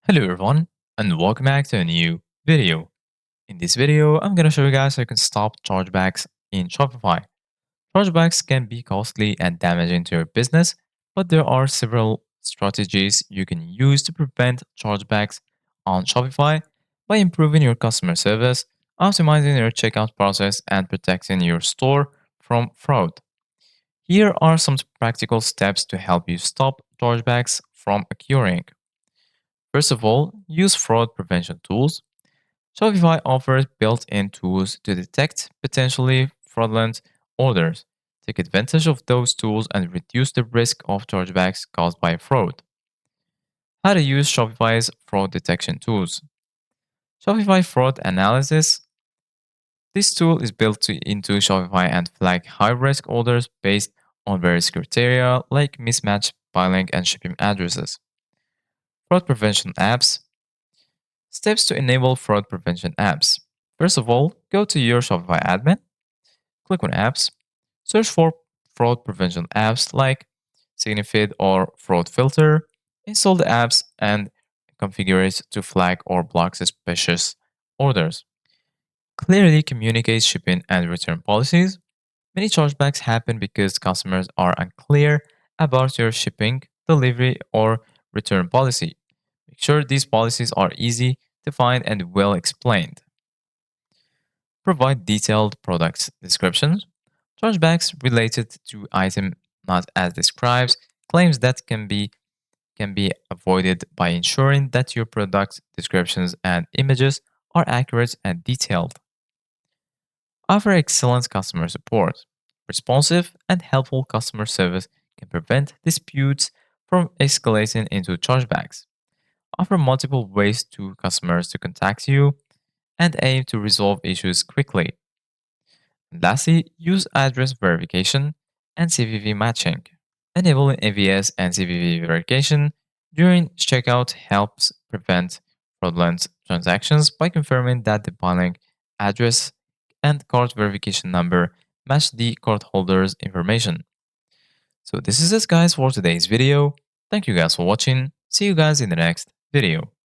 Hello everyone and welcome back to a new video. In this video, I'm going to show you guys how you can stop chargebacks in Shopify. Chargebacks can be costly and damaging to your business, but there are several strategies you can use to prevent chargebacks on Shopify by improving your customer service, optimizing your checkout process, and protecting your store from fraud. Here are some practical steps to help you stop chargebacks from occurring. First of all, use fraud prevention tools. Shopify offers built in tools to detect potentially fraudulent orders. Take advantage of those tools and reduce the risk of chargebacks caused by fraud. How to use Shopify's fraud detection tools. Shopify Fraud Analysis. This tool is into Shopify and flag high risk orders based on various criteria like mismatched billing and shipping addresses. Fraud prevention apps. Steps to enable fraud prevention apps. First of all, go to your Shopify admin, click on apps, search for fraud prevention apps like Signifid or Fraud Filter, install the apps and configure it to flag or block suspicious orders. Clearly communicate shipping and return policies. Many chargebacks happen because customers are unclear about your shipping, delivery, or return policy. Make sure these policies are easy to find and well explained. Provide detailed product descriptions. Chargebacks related to item not as described claims that can be avoided by ensuring that your product descriptions and images are accurate and detailed. Offer excellent customer support. Responsive and helpful customer service can prevent disputes from escalating into chargebacks. Offer multiple ways to customers to contact you and aim to resolve issues quickly. Lastly, use address verification and CVV matching. Enabling AVS and CVV verification during checkout helps prevent fraudulent transactions by confirming that the billing address and card verification number match the cardholder's information. So this is it guys for today's video. Thank you guys for watching. See you guys in the next video.